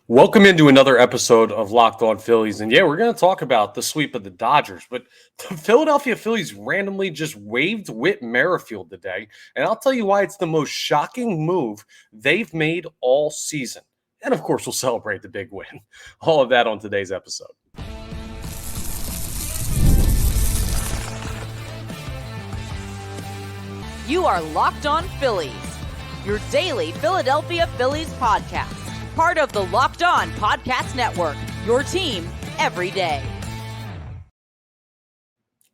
Welcome into another episode of Locked On Phillies. And yeah, we're going to talk about the sweep of the Dodgers, but the Philadelphia Phillies randomly just waived Whit Merrifield today. And I'll tell you why it's the most shocking move they've made all season. And of course, we'll celebrate the big win. All of that on today's episode. You are Locked On Phillies, your daily Philadelphia Phillies podcast. Part of the Locked On Podcast Network, your team every day.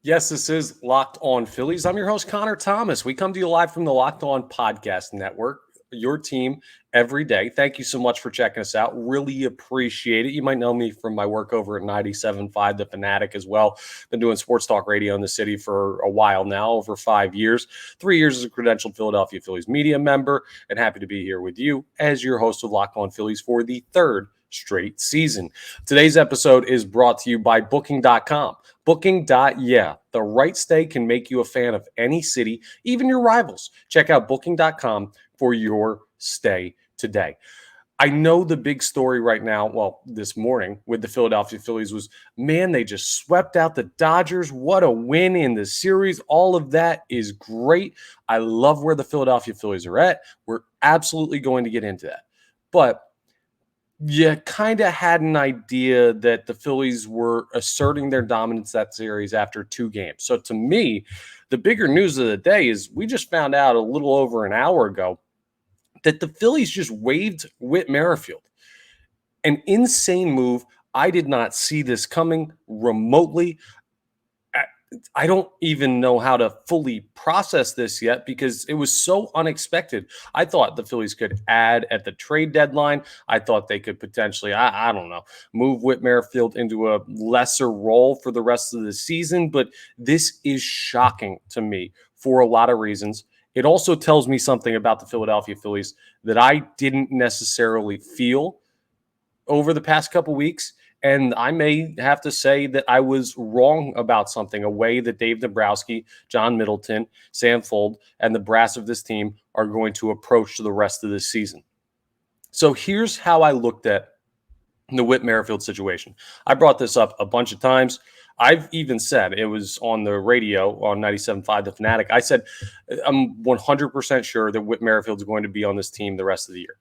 Yes, this is Locked On Phillies. I'm your host, Connor Thomas. We come to you live from the Locked On Podcast Network, your team every day. Thank you so much for checking us out. Really appreciate it. You might know me from my work over at 97.5 The Fanatic as well. Been doing sports talk radio in the city for a while now, over 5 years. 3 years as a credentialed Philadelphia Phillies media member, and happy to be here with you as your host of Locked On Phillies for the third straight season. Today's episode is brought to you by Booking.com. Booking.yeah. The right stay can make you a fan of any city, even your rivals. Check out Booking.com for your stay today. I know the big story right now, well, this morning with the Philadelphia Phillies was, man, they just swept out the Dodgers. What a win in the series. All of that is great. I love where the Philadelphia Phillies are at. We're absolutely going to get into that. But you kind of had an idea that the Phillies were asserting their dominance that series after 2 games. So to me, the bigger news of the day is we just found out a little over an hour ago that the Phillies just waived Whit Merrifield. An insane move. I did not see this coming remotely. I don't even know how to fully process this yet because it was so unexpected. I thought the Phillies could add at the trade deadline. I thought they could potentially, I don't know, move Whit Merrifield into a lesser role for the rest of the season. But this is shocking to me for a lot of reasons. It also tells me something about the Philadelphia Phillies that I didn't necessarily feel over the past couple weeks. And I may have to say that I was wrong about something, a way that Dave Dombrowski, John Middleton, Sam Fold, and the brass of this team are going to approach the rest of this season. So here's how I looked at the Whit Merrifield situation. I brought this up a bunch of times. I've even said, it was on the radio on 97.5 The Fanatic, I said, I'm 100% sure that Whit Merrifield is going to be on this team the rest of the year.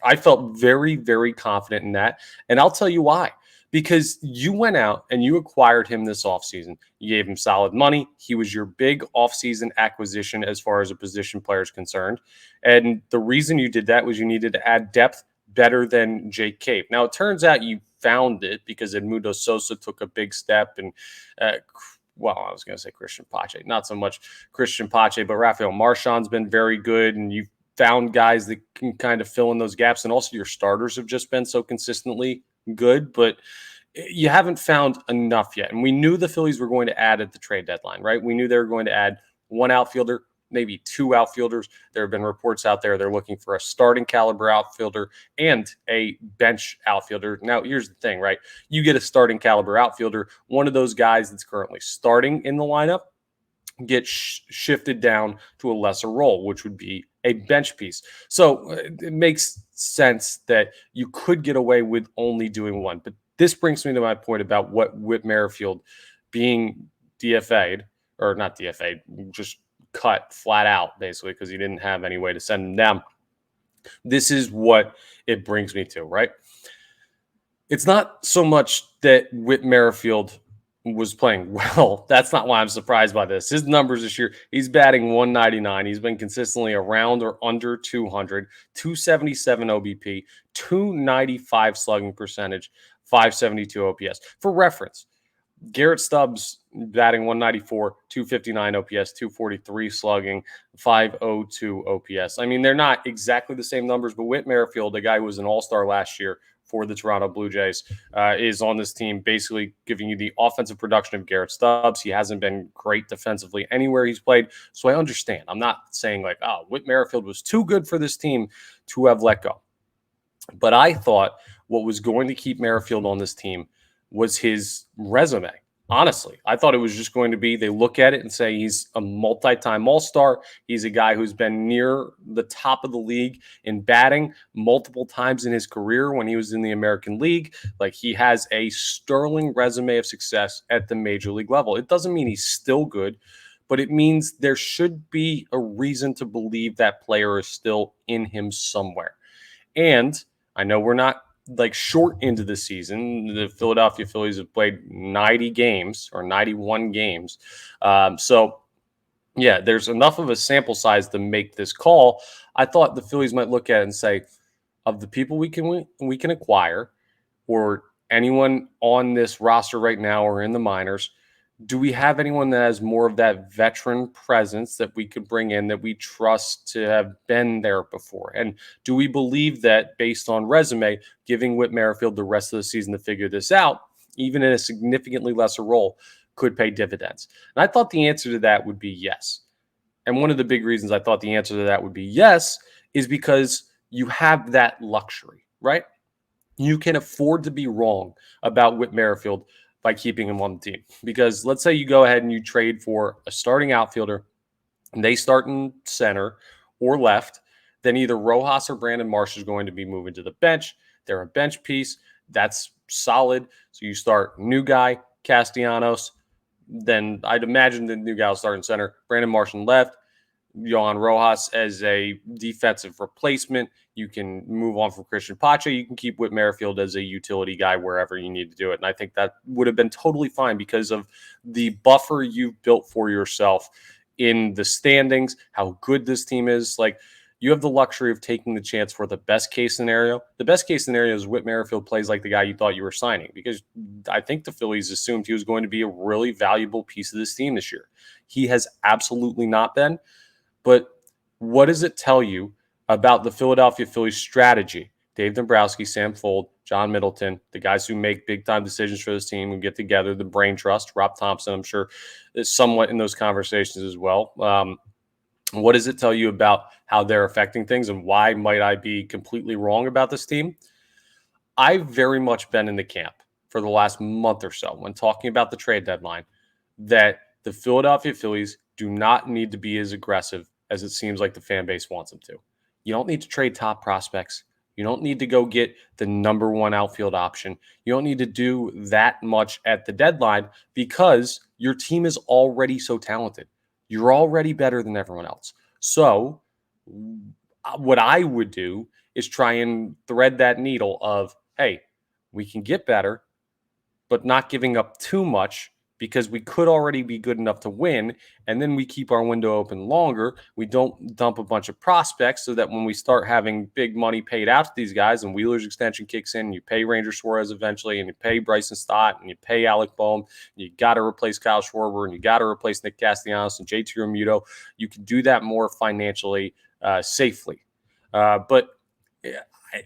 I felt very, very confident in that. And I'll tell you why. Because you went out and you acquired him this offseason. You gave him solid money. He was your big offseason acquisition as far as a position player is concerned. And the reason you did that was you needed to add depth better than Jake Cave. Now, it turns out you found it because Edmundo Sosa took a big step. And, I was going to say Christian Pache. Not so much Christian Pache, but Rafael Marchand's been very good. And you've found guys that can kind of fill in those gaps. And also your starters have just been so consistently good, but you haven't found enough yet. And we knew the Phillies were going to add at the trade deadline, right? We knew they were going to add 1 outfielder, maybe 2 outfielders. There have been reports out there they're looking for a starting caliber outfielder and a bench outfielder. Now, here's the thing, right? You get a starting caliber outfielder, one of those guys that's currently starting in the lineup gets shifted down to a lesser role, which would be a bench piece. So it makes sense that you could get away with only doing one. But this brings me to my point about what Whit Merrifield being DFA'd, or not DFA'd, just cut flat out, basically, because he didn't have any way to send him down. This is what it brings me to, right? It's not so much that Whit Merrifield was playing well. That's not why I'm surprised by this. His numbers this year, he's batting 199. He's been consistently around or under 200, 277 OBP, 295 slugging percentage, 572 OPS. For reference, Garrett Stubbs batting 194, 259 OPS, 243 slugging, 502 OPS. I mean, they're not exactly the same numbers, but Whit Merrifield, the guy who was an all-star last year for the Toronto Blue Jays, is on this team, basically giving you the offensive production of Garrett Stubbs. He hasn't been great defensively anywhere he's played, so I understand. I'm not saying like, oh, Whit Merrifield was too good for this team to have let go. But I thought what was going to keep Merrifield on this team was his resume. Honestly, I thought it was just going to be they look at it and say he's a multi-time all-star. He's a guy who's been near the top of the league in batting multiple times in his career when he was in the American League. Like, he has a sterling resume of success at the major league level. It doesn't mean he's still good, but it means there should be a reason to believe that player is still in him somewhere. And I know we're not like short into the season. The Philadelphia Phillies have played 90 games or 91 games. So yeah, there's enough of a sample size to make this call. I thought the Phillies might look at it and say, of the people we can acquire, or anyone on this roster right now or in the minors, do we have anyone that has more of that veteran presence that we could bring in that we trust to have been there before? And do we believe that, based on resume, giving Whit Merrifield the rest of the season to figure this out, even in a significantly lesser role, could pay dividends? And I thought the answer to that would be yes. And one of the big reasons I thought the answer to that would be yes is because you have that luxury, right? You can afford to be wrong about Whit Merrifield by keeping him on the team. Because let's say you go ahead and you trade for a starting outfielder, and they start in center or left, then either Rojas or Brandon Marsh is going to be moving to the bench. They're a bench piece. That's solid. So you start new guy, Castellanos. Then I'd imagine the new guy will start in center. Brandon Marsh in left. Yohan Rojas as a defensive replacement. You can move on from Christian Pache. You can keep Whit Merrifield as a utility guy wherever you need to do it. And I think that would have been totally fine because of the buffer you've built for yourself in the standings, how good this team is. Like, you have the luxury of taking the chance for the best case scenario. The best case scenario is Whit Merrifield plays like the guy you thought you were signing, because I think the Phillies assumed he was going to be a really valuable piece of this team this year. He has absolutely not been. But what does it tell you about the Philadelphia Phillies strategy? Dave Dombrowski, Sam Fuld, John Middleton, the guys who make big-time decisions for this team, who get together, the brain trust, Rob Thompson, I'm sure, is somewhat in those conversations as well. What does it tell you about how they're affecting things, and why might I be completely wrong about this team? I've very much been in the camp for the last month or so when talking about the trade deadline that the Philadelphia Phillies do not need to be as aggressive as it seems like the fan base wants them to. You don't need to trade top prospects. You don't need to go get the number one outfield option. You don't need to do that much at the deadline because your team is already so talented. You're already better than everyone else. So what I would do is try and thread that needle of, hey, we can get better, but not giving up too much, because we could already be good enough to win, and then we keep our window open longer. We don't dump a bunch of prospects so that when we start having big money paid out to these guys and Wheeler's extension kicks in, and you pay Ranger Suarez eventually, and you pay Bryson Stott, and you pay Alec Boehm, and you got to replace Kyle Schwarber, and you got to replace Nick Castellanos and JT Realmuto. You can do that more financially safely. But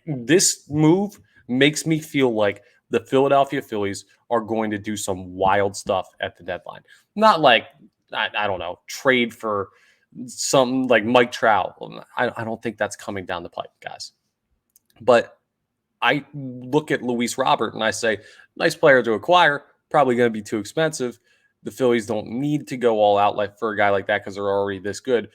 this move makes me feel like the Philadelphia Phillies are going to do some wild stuff at the deadline. Not like, I don't know, trade for something like Mike Trout. I don't think that's coming down the pipe, guys. But I look at Luis Robert and I say, nice player to acquire, probably going to be too expensive. The Phillies don't need to go all out like for a guy like that because they're already this good.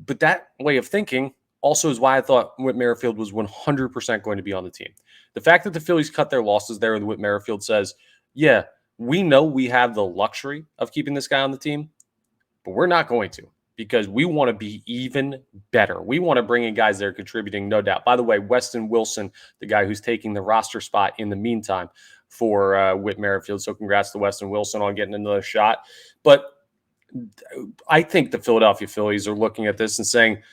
But that way of thinking also is why I thought Whit Merrifield was 100% going to be on the team. The fact that the Phillies cut their losses there with Whit Merrifield says, yeah, we know we have the luxury of keeping this guy on the team, but we're not going to, because we want to be even better. We want to bring in guys that are contributing, no doubt. By the way, Weston Wilson, the guy who's taking the roster spot in the meantime for Whit Merrifield. So congrats to Weston Wilson on getting another shot. But I think the Philadelphia Phillies are looking at this and saying,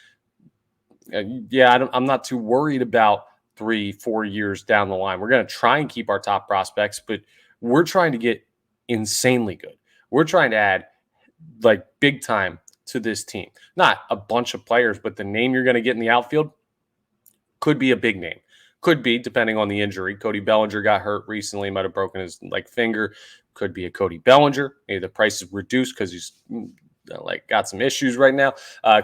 yeah, I'm not too worried about 3-4 years down the line. We're going to try and keep our top prospects, but we're trying to get insanely good. We're trying to add like big time to this team. Not a bunch of players, but the name you're going to get in the outfield could be a big name. Could be, depending on the injury. Cody Bellinger got hurt recently, might have broken his finger. Could be a Cody Bellinger. Maybe the price is reduced because he's got some issues right now.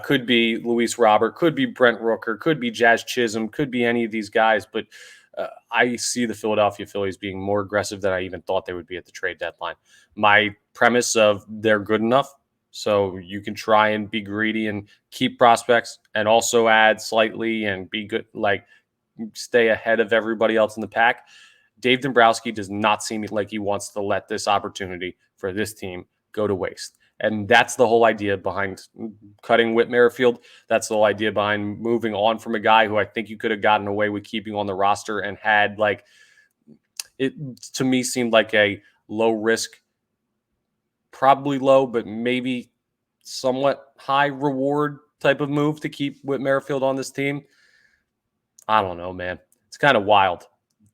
Could be Luis Robert, could be Brent Rooker, could be Jazz Chisholm, could be any of these guys. But I see the Philadelphia Phillies being more aggressive than I even thought they would be at the trade deadline. My premise of they're good enough, so you can try and be greedy and keep prospects and also add slightly and be good, stay ahead of everybody else in the pack. Dave Dombrowski does not seem like he wants to let this opportunity for this team go to waste. And that's the whole idea behind cutting Whit Merrifield. That's the whole idea behind moving on from a guy who I think you could have gotten away with keeping on the roster and had it to me seemed like a low risk, probably low, but maybe somewhat high reward type of move to keep Whit Merrifield on this team. I don't know, man. It's kind of wild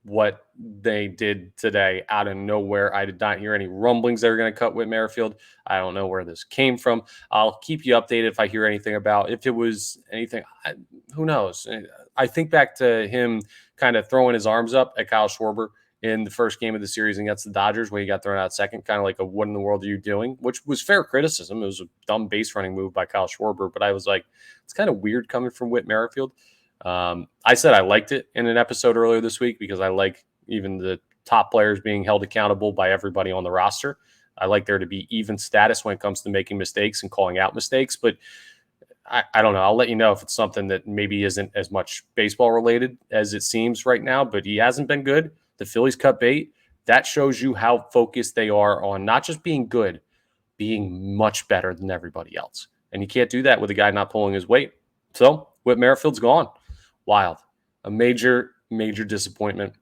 what they did today out of nowhere. I did not hear any rumblings they were going to cut Whit Merrifield. I don't know where this came from. I'll keep you updated if I hear anything about if it was anything. Who knows? I think back to him kind of throwing his arms up at Kyle Schwarber in the first game of the series against the Dodgers, where he got thrown out second, kind of like what in the world are you doing? Which was fair criticism. It was a dumb base running move by Kyle Schwarber, but I was like, it's kind of weird coming from Whit Merrifield. I said I liked it in an episode earlier this week because I like even the top players being held accountable by everybody on the roster. I like there to be even status when it comes to making mistakes and calling out mistakes, but I don't know. I'll let you know if it's something that maybe isn't as much baseball related as it seems right now, but he hasn't been good. The Phillies cut bait. That shows you how focused they are on not just being good, being much better than everybody else. And you can't do that with a guy not pulling his weight. So Whit Merrifield's gone. Wild. A major, major disappointment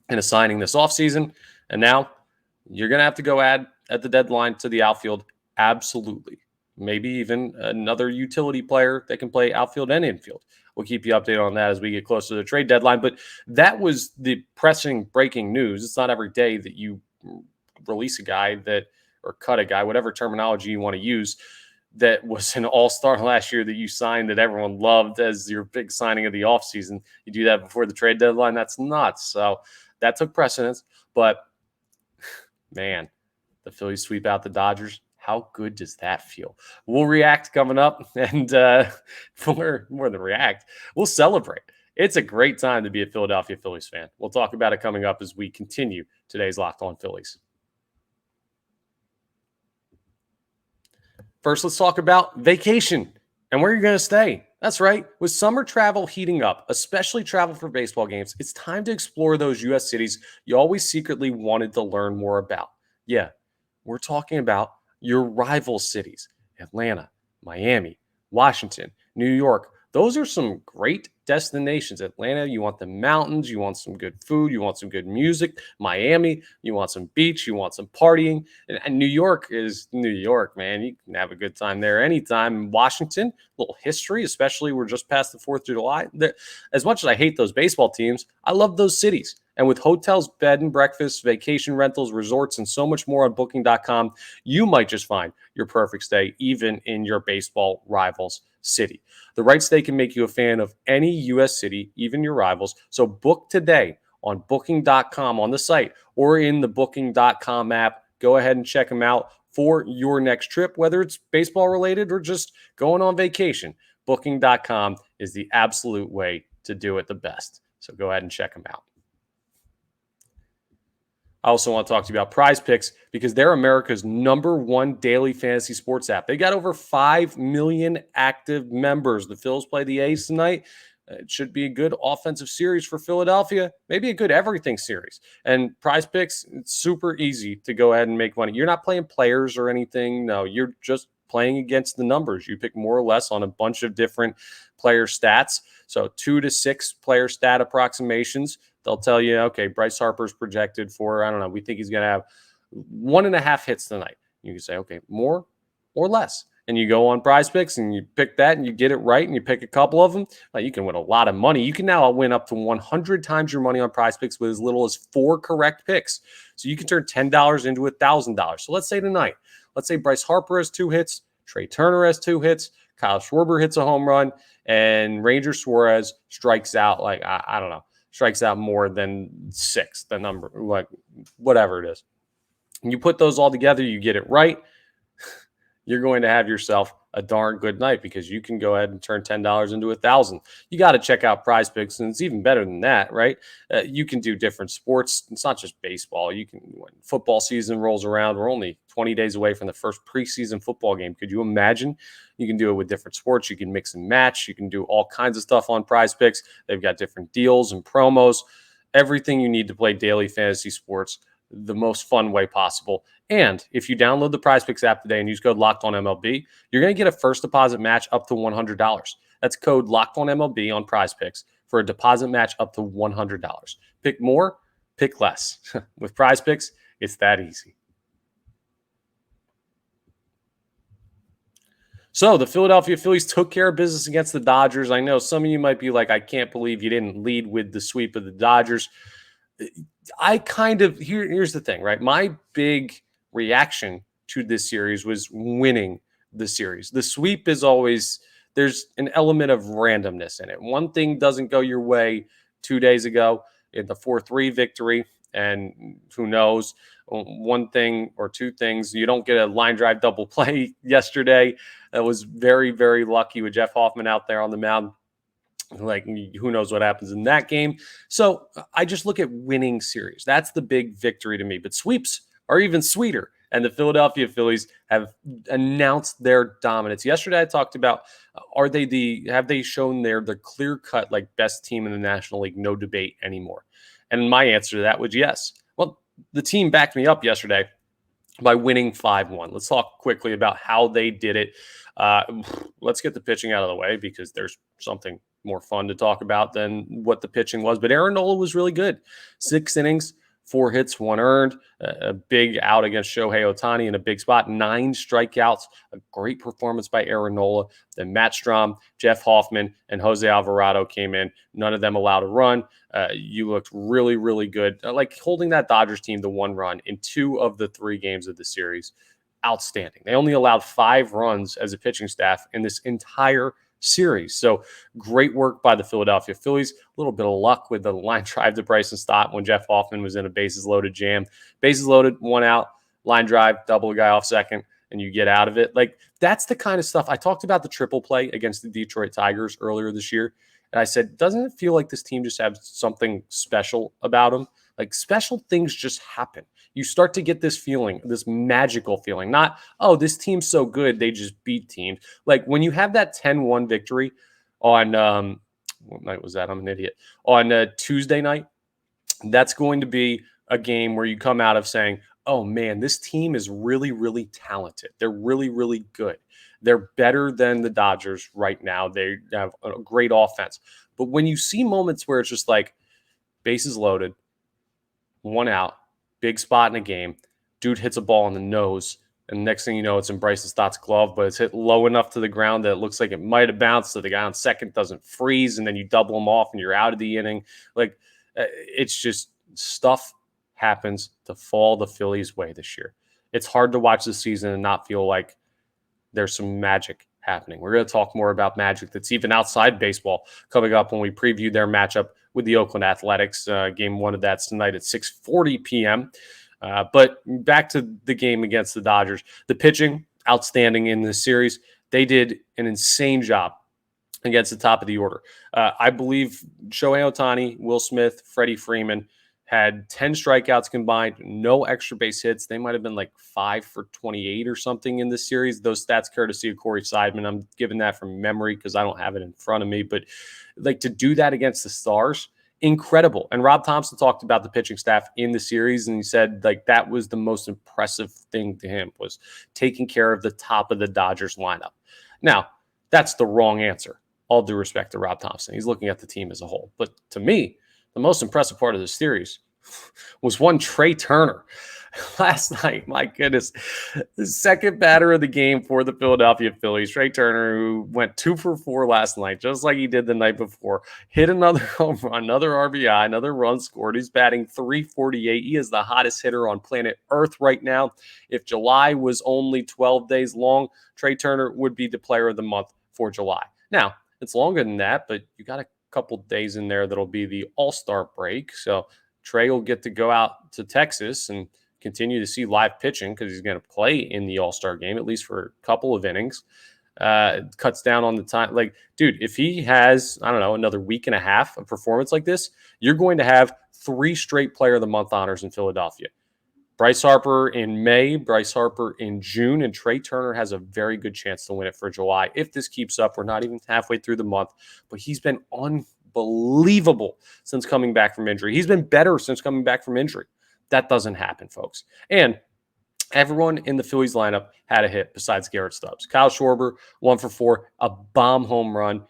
in a signing this offseason. And now you're going to have to go add at the deadline to the outfield. Absolutely. Maybe even another utility player that can play outfield and infield. We'll keep you updated on that as we get closer to the trade deadline. But that was the pressing breaking news. It's not every day that you release a guy or cut a guy, whatever terminology you want to use, that was an all-star last year that you signed that everyone loved as your big signing of the offseason. You do that before the trade deadline, that's nuts. So that took precedence. But, man, the Phillies sweep out the Dodgers. How good does that feel? We'll react coming up, and more than react, we'll celebrate. It's a great time to be a Philadelphia Phillies fan. We'll talk about it coming up as we continue today's Locked On Phillies. First, let's talk about vacation and where you're going to stay. That's right. With summer travel heating up, especially travel for baseball games, it's time to explore those U.S. cities you always secretly wanted to learn more about. Yeah, we're talking about your rival cities: Atlanta, Miami, Washington, New York. Those are some great destinations. Atlanta, you want the mountains, you want some good food, you want some good music. Miami, you want some beach, you want some partying. And New York is New York, man. You can have a good time there anytime. Washington, a little history, especially we're just past the 4th of July. As much as I hate those baseball teams, I love those cities. And with hotels, bed and breakfast, vacation rentals, resorts, and so much more on Booking.com, you might just find your perfect stay, even in your baseball rival's city. The right stay can make you a fan of any U.S. city, even your rivals. So book today on Booking.com on the site or in the Booking.com app. Go ahead and check them out for your next trip, whether it's baseball related or just going on vacation. Booking.com is the absolute way to do it the best. So go ahead and check them out. I also want to talk to you about Prize Picks because they're America's #1 daily fantasy sports app. They got over 5 million active members. The Phils play the A's tonight. It should be a good offensive series for Philadelphia, maybe a good everything series. And Prize Picks, it's super easy to go ahead and make money. You're not playing players or anything. No, you're just playing against the numbers. You pick more or less on a bunch of different player stats. So 2 to 6 player stat approximations. They'll tell you, okay, Bryce Harper's projected for, I don't know, we think he's going to have 1.5 hits tonight. You can say, okay, more or less. And you go on Prize Picks and you pick that and you get it right and you pick a couple of them. You can win a lot of money. You can now win up to 100 times your money on Prize Picks with as little as 4 correct picks. So you can turn $10 into $1,000. So let's say tonight, let's say Bryce Harper has 2 hits, Trey Turner has 2 hits, Kyle Schwarber hits a home run, and Ranger Suarez strikes out I don't know, strikes out more than 6, the number, whatever it is. And you put those all together, you get it right. you're going to have yourself a darn good night because you can go ahead and turn $10 into 1,000. You got to check out Prize Picks, and it's even better than that, right? You can do different sports. It's not just baseball. You can, when football season rolls around, we're only 20 days away from the first preseason football game. Could you imagine? You can do it with different sports. You can mix and match. You can do all kinds of stuff on Prize Picks. They've got different deals and promos, everything you need to play daily fantasy sports the most fun way possible. And if you download the Prize Picks app today and use code LOCKEDONMLB, you're going to get a first deposit match up to $100. That's code LOCKEDONMLB on Prize Picks for a deposit match up to $100. Pick more, pick less. With Prize Picks, it's that easy. So the Philadelphia Phillies took care of business against the Dodgers. I know some of you might be like, I can't believe you didn't lead with the sweep of the Dodgers. Here's the thing, right? My big reaction to this series was winning the series. The sweep is always, there's an element of randomness in it. One thing doesn't go your way 2 days ago in the 4-3 victory, and who knows, one thing or two things. You don't get a line drive double play yesterday. That was very, very lucky with Jeff Hoffman out there on the mound. Like, who knows what happens in that game. So I just look at winning series. That's the big victory to me. But sweeps are even sweeter. And the Philadelphia Phillies have announced their dominance. Yesterday I talked about, have they shown they're the clear-cut, like, best team in the National League? No debate anymore. And my answer to that was yes. Well, the team backed me up yesterday by winning 5-1. Let's talk quickly about how they did it. Let's get the pitching out of the way because there's something more fun to talk about than what the pitching was. But Aaron Nola was really good. 6 innings, 4 hits, 1 earned, a big out against Shohei Ohtani in a big spot, 9 strikeouts, a great performance by Aaron Nola. Then Matt Strahm, Jeff Hoffman, and Jose Alvarado came in. None of them allowed a run. You looked really, really good. Like holding that Dodgers team to 1 run in 2 of the 3 games of the series. Outstanding. They only allowed 5 runs as a pitching staff in this entire series. So great work by the Philadelphia Phillies. A little bit of luck with the line drive to Bryson Stott when Jeff Hoffman was in a bases loaded jam. Bases loaded, 1 out, line drive, double a guy off second, and you get out of it. Like, that's the kind of stuff. I talked about the triple play against the Detroit Tigers earlier this year. And I said, doesn't it feel like this team just has something special about them? Like, special things just happen. You start to get this feeling, this magical feeling. Not, oh, this team's so good, they just beat teams. Like, when you have that 10-1 victory on, what night was that? I'm an idiot. On Tuesday night, that's going to be a game where you come out of saying, oh, man, this team is really, really talented. They're really, really good. They're better than the Dodgers right now. They have a great offense. But when you see moments where it's just like bases loaded, 1 out, big spot in a game, dude hits a ball in the nose, and next thing you know, it's in Bryson Stott's glove, but it's hit low enough to the ground that it looks like it might have bounced, so the guy on second doesn't freeze, and then you double him off, and you're out of the inning. Like, it's just stuff happens to fall the Phillies' way this year. It's hard to watch the season and not feel like there's some magic happening. We're going to talk more about magic that's even outside baseball coming up when we preview their matchup with the Oakland Athletics. Game 1 of that's tonight at 6:40 p.m. But back to the game against the Dodgers. The pitching, outstanding in this series. They did an insane job against the top of the order. I believe Shohei Ohtani, Will Smith, Freddie Freeman had 10 strikeouts combined, no extra base hits. They might have been like 5 for 28 or something in this series. Those stats courtesy of Corey Seidman. I'm giving that from memory because I don't have it in front of me. But like, to do that against the Stars, incredible. And Rob Thompson talked about the pitching staff in the series, and he said like that was the most impressive thing to him, was taking care of the top of the Dodgers lineup. Now, that's the wrong answer. All due respect to Rob Thompson. He's looking at the team as a whole. But to me, the most impressive part of this series was one Trey Turner last night. My goodness. The second batter of the game for the Philadelphia Phillies, Trey Turner, who went 2 for 4 last night, just like he did the night before, hit another home run, another RBI, another run scored. He's batting .348. He is the hottest hitter on planet Earth right now. If July was only 12 days long, Trey Turner would be the player of the month for July. Now, it's longer than that, but you got a couple days in there that'll be the All-Star break. So Trey will get to go out to Texas and continue to see live pitching because he's going to play in the All-Star game, at least for a couple of innings. Cuts down on the time. Like, dude, if he has, I don't know, another week and a half of performance like this, you're going to have 3 straight Player of the Month honors in Philadelphia. Bryce Harper in May, Bryce Harper in June, and Trey Turner has a very good chance to win it for July. If this keeps up, we're not even halfway through the month, but he's been unbelievable since coming back from injury. He's been better since coming back from injury. That doesn't happen, folks. And everyone in the Phillies lineup had a hit besides Garrett Stubbs. Kyle Schwarber, 1 for 4, a bomb home run.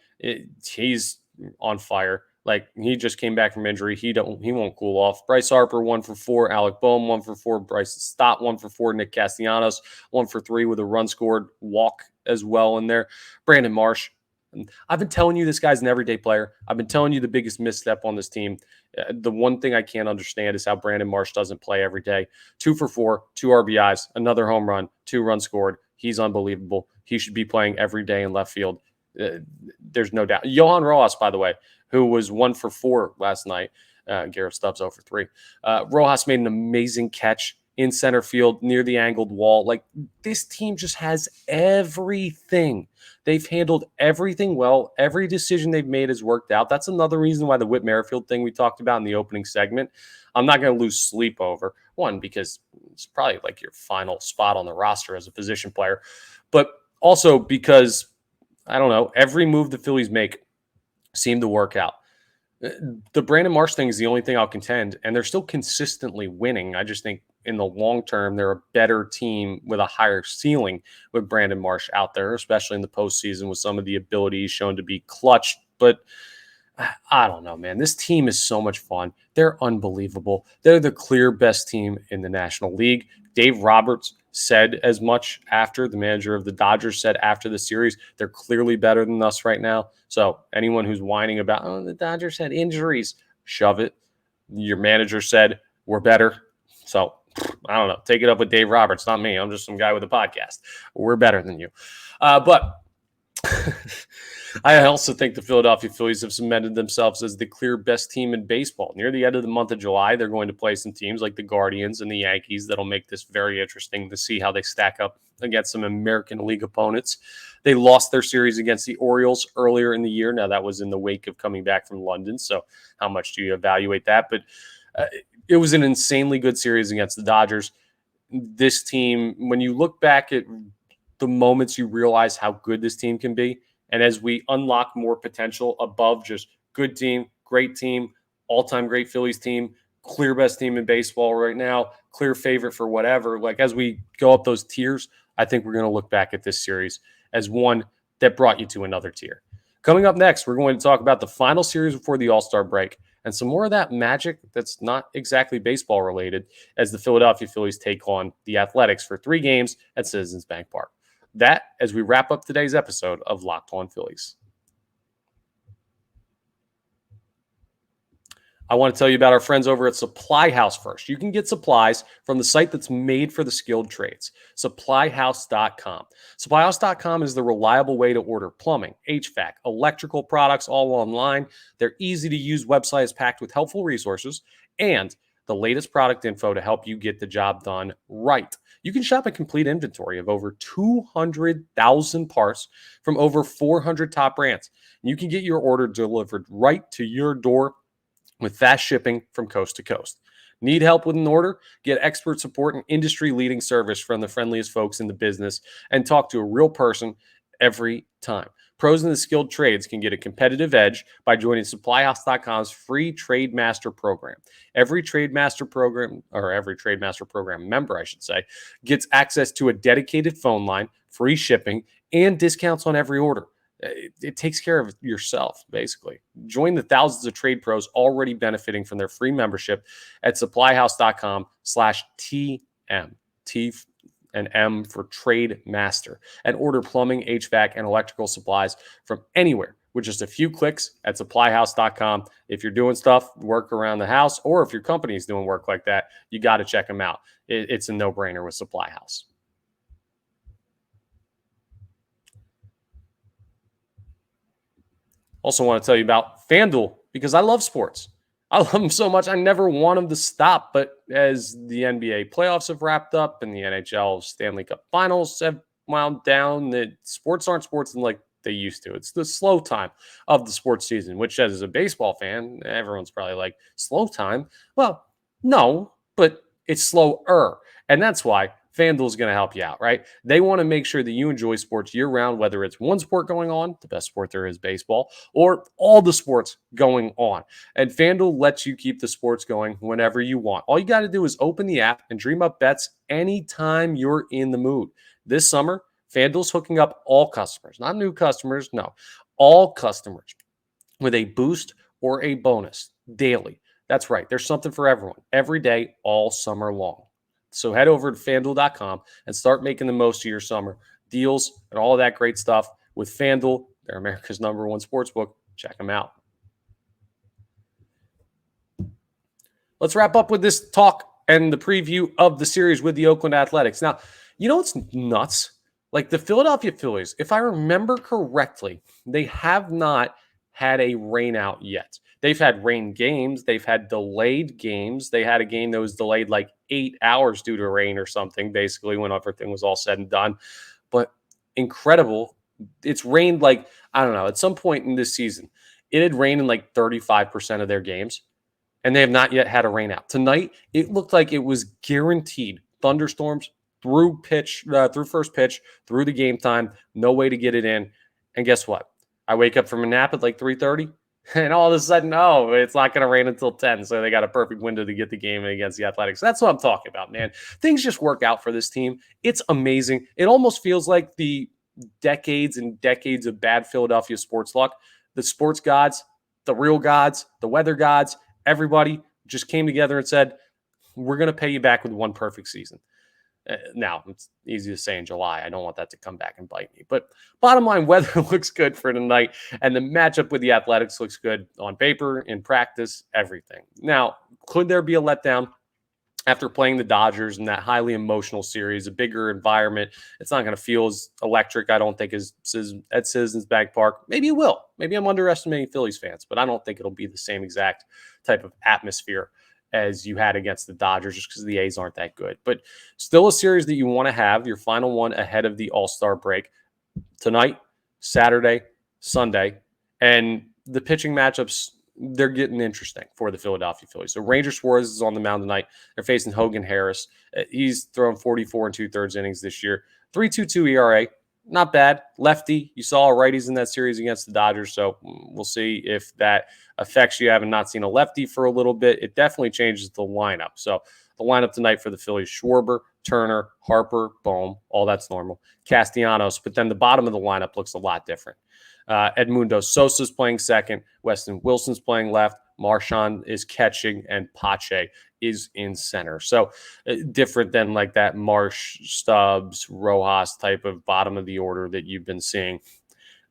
He's on fire. Like, he just came back from injury. He won't cool off. Bryce Harper, 1 for 4. Alec Boehm, 1 for 4. Bryce Stott, 1 for 4. Nick Castellanos, 1 for 3 with a run scored, walk as well in there. Brandon Marsh. I've been telling you this guy's an everyday player. I've been telling you the biggest misstep on this team. The one thing I can't understand is how Brandon Marsh doesn't play every day. 2 for 4, 2 RBIs, another home run, 2 runs scored. He's unbelievable. He should be playing every day in left field. There's no doubt. Johan Rojas, by the way, who was 1 for 4 last night. Garrett Stubbs 0 for 3. Rojas made an amazing catch in center field near the angled wall. Like, this team just has everything. They've handled everything well. Every decision they've made has worked out. That's another reason why the Whit Merrifield thing we talked about in the opening segment, I'm not going to lose sleep over. One, because it's probably like your final spot on the roster as a position player, but also because, I don't know, every move the Phillies make seemed to work out. The Brandon Marsh thing is the only thing I'll contend, and they're still consistently winning. I just think in the long term, they're a better team with a higher ceiling with Brandon Marsh out there, especially in the postseason with some of the abilities shown to be clutch. But I don't know, man. This team is so much fun. They're unbelievable. They're the clear best team in the National League. Dave Roberts said as much after, the manager of the Dodgers said after the series, they're clearly better than us right now. So anyone who's whining about, oh, the Dodgers had injuries, shove it. Your manager said we're better. So I don't know. Take it up with Dave Roberts, not me. I'm just some guy with a podcast. We're better than you. But I also think the Philadelphia Phillies have cemented themselves as the clear best team in baseball. Near the end of the month of July, they're going to play some teams like the Guardians and the Yankees that'll make this very interesting to see how they stack up against some American League opponents. They lost their series against the Orioles earlier in the year. Now, that was in the wake of coming back from London, so how much do you evaluate that? But it was an insanely good series against the Dodgers. This team, when you look back at the moments, you realize how good this team can be. And as we unlock more potential above just good team, great team, all-time great Phillies team, clear best team in baseball right now, clear favorite for whatever, like as we go up those tiers, I think we're going to look back at this series as one that brought you to another tier. Coming up next, we're going to talk about the final series before the All-Star break and some more of that magic that's not exactly baseball related as the Philadelphia Phillies take on the Athletics for 3 games at Citizens Bank Park. That as we wrap up today's episode of Locked On Phillies. I want to tell you about our friends over at Supply House first. You can get supplies from the site that's made for the skilled trades, supplyhouse.com. Supplyhouse.com is the reliable way to order plumbing, HVAC, electrical products all online. Their easy-to-use website is packed with helpful resources and the latest product info to help you get the job done right. You can shop a complete inventory of over 200,000 parts from over 400 top brands. And you can get your order delivered right to your door with fast shipping from coast to coast. Need help with an order? Get expert support and industry-leading service from the friendliest folks in the business and talk to a real person every time. Pros in the skilled trades can get a competitive edge by joining SupplyHouse.com's free Trade Master program. Every Trade Master program member, I should say, gets access to a dedicated phone line, free shipping, and discounts on every order. It takes care of yourself, basically. Join the thousands of trade pros already benefiting from their free membership at supplyhouse.com/TM. T and M for Trade Master, and order plumbing, HVAC, and electrical supplies from anywhere with just a few clicks at supplyhouse.com. If you're doing work around the house, or if your company is doing work like that, you got to check them out. It's a no-brainer with Supply House. Also want to tell you about FanDuel because I love sports. I love them so much. I never want them to stop. But as the NBA playoffs have wrapped up and the NHL Stanley Cup Finals have wound down, that sports aren't sports like they used to. It's the slow time of the sports season, which as a baseball fan, everyone's probably like, slow time? Well, no, but it's slower. And that's why FanDuel is going to help you out, right? They want to make sure that you enjoy sports year round, whether it's one sport going on, the best sport there is baseball, or all the sports going on. And FanDuel lets you keep the sports going whenever you want. All you got to do is open the app and dream up bets anytime you're in the mood. This summer, FanDuel's hooking up all customers, not new customers, no, all customers with a boost or a bonus daily. That's right. There's something for everyone every day, all summer long. So head over to FanDuel.com and start making the most of your summer deals and all of that great stuff with FanDuel. They're America's #1 sportsbook. Check them out. Let's wrap up with this talk and the preview of the series with the Oakland Athletics. Now, you know what's nuts? Like the Philadelphia Phillies, if I remember correctly, they have not had a rain out yet. They've had rain games. They've had delayed games. They had a game that was delayed like 8 hours due to rain or something, basically, when everything was all said and done. But incredible. It's rained like, I don't know, at some point in this season, it had rained in like 35% of their games, and they have not yet had a rain out. Tonight, it looked like it was guaranteed thunderstorms through first pitch, through the game time, no way to get it in. And guess what? I wake up from a nap at like 3:30, and all of a sudden, it's not going to rain until 10. So they got a perfect window to get the game in against the Athletics. That's what I'm talking about, man. Things just work out for this team. It's amazing. It almost feels like the decades and decades of bad Philadelphia sports luck. The sports gods, the real gods, the weather gods, everybody just came together and said, we're going to pay you back with one perfect season. Now, it's easy to say in July. I don't want that to come back and bite me. But bottom line, weather looks good for tonight, and the matchup with the Athletics looks good on paper, in practice, everything. Now, could there be a letdown after playing the Dodgers in that highly emotional series, a bigger environment? It's not going to feel as electric, I don't think, as at Citizens Bank Park. Maybe it will. Maybe I'm underestimating Phillies fans, but I don't think it'll be the same exact type of atmosphere as you had against the Dodgers, just because the A's aren't that good. But still a series that you want to have, your final one ahead of the All-Star break. Tonight, Saturday, Sunday. And the pitching matchups, they're getting interesting for the Philadelphia Phillies. So Ranger Suarez is on the mound tonight. They're facing Hogan Harris. He's thrown 44 2/3 innings this year. 3.22 ERA. Not bad. Lefty. You saw righties in that series against the Dodgers, so we'll see if that affects you. Having not seen a lefty for a little bit, it definitely changes the lineup. So the lineup tonight for the Phillies: Schwarber, Turner, Harper, Bohm. All that's normal. Castellanos, but then the bottom of the lineup looks a lot different. Edmundo Sosa's playing second. Weston Wilson's playing left. Marchand is catching, and Pache is in center. So different than like that Marsh, Stubbs, Rojas type of bottom of the order that you've been seeing.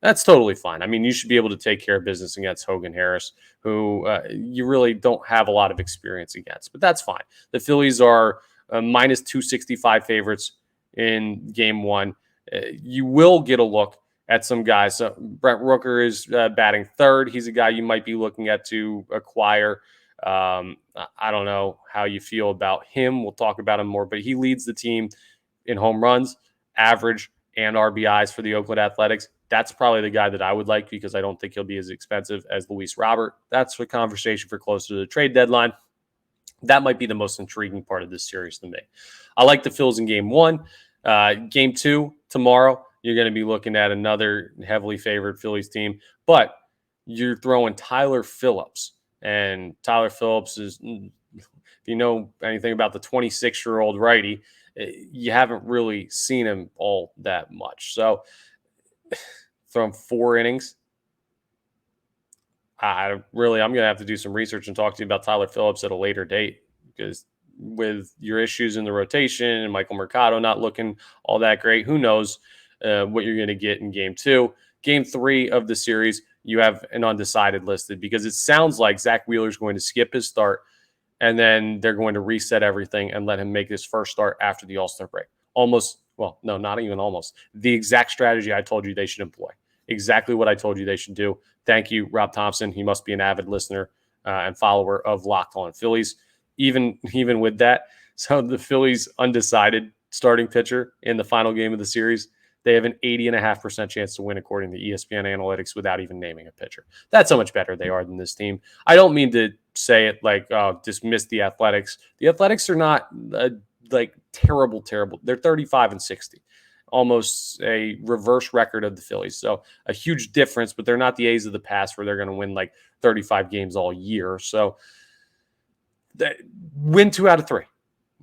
That's totally fine. I mean, you should be able to take care of business against Hogan Harris, who you really don't have a lot of experience against, but that's fine. The Phillies are minus 265 favorites in game one. You will get a look at some guys. So Brent Rooker is batting third. He's a guy you might be looking at to acquire. I don't know how you feel about him. We'll talk about him more, but he leads the team in home runs, average, and RBIs for the Oakland Athletics. That's probably the guy that I would like because I don't think he'll be as expensive as Luis Robert. That's a conversation for closer to the trade deadline. That might be the most intriguing part of this series to me. I like the Phils in game one. Game two, tomorrow, you're going to be looking at another heavily favored Phillies team, but you're throwing Tyler Phillips. And Tyler Phillips is, if you know anything about the 26-year-old righty, you haven't really seen him all that much. So from 4 innings, I'm going to have to do some research and talk to you about Tyler Phillips at a later date, because with your issues in the rotation and Michael Mercado not looking all that great, who knows what you're going to get in game two. Game three of the series, you have an undecided listed because it sounds like Zach Wheeler's going to skip his start, and then they're going to reset everything and let him make his first start after the All-Star break. Not even almost. The exact strategy I told you they should employ. Exactly what I told you they should do. Thank you, Rob Thompson. He must be an avid listener and follower of Locked On Phillies. Even with that, so the Phillies undecided starting pitcher in the final game of the series, they have an 80.5% chance to win according to ESPN analytics without even naming a pitcher. That's how much better they are than this team. I don't mean to say it like, dismiss the Athletics. The Athletics are not like terrible. They're 35-60, almost a reverse record of the Phillies. So a huge difference, but they're not the A's of the past where they're going to win like 35 games all year. So win 2 out of 3.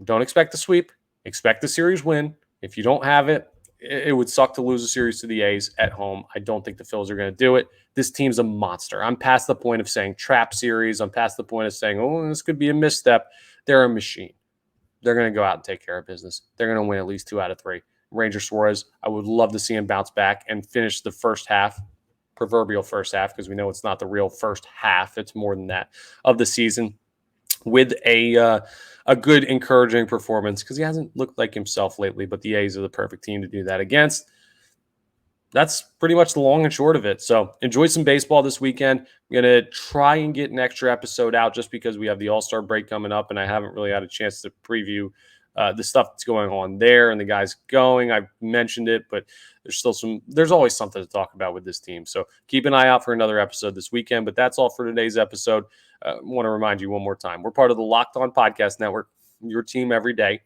Don't expect a sweep. Expect the series win. If you don't have it, it would suck to lose a series to the A's at home. I don't think the Phillies are going to do it. This team's a monster. I'm past the point of saying trap series. I'm past the point of saying, oh, this could be a misstep. They're a machine. They're going to go out and take care of business. They're going to win at least 2 out of 3. Ranger Suarez, I would love to see him bounce back and finish the first half, proverbial first half, because we know it's not the real first half. It's more than that, of the season, with a good, encouraging performance, because he hasn't looked like himself lately, but the A's are the perfect team to do that against. That's pretty much the long and short of it. So enjoy some baseball this weekend. I'm going to try and get an extra episode out just because we have the All-Star break coming up, and I haven't really had a chance to preview the stuff that's going on there and the guys going. I've mentioned it, but there's always something to talk about with this team. So keep an eye out for another episode this weekend. But that's all for today's episode. I want to remind you one more time, we're part of the Locked On Podcast Network, your team every day.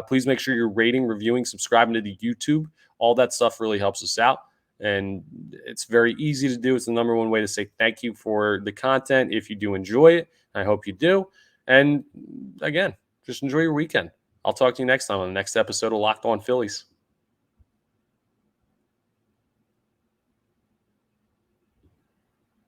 Please make sure you're rating, reviewing, subscribing to the YouTube. All that stuff really helps us out. And it's very easy to do. It's the number one way to say thank you for the content if you do enjoy it. I hope you do. And again, just enjoy your weekend. I'll talk to you next time on the next episode of Locked On Phillies.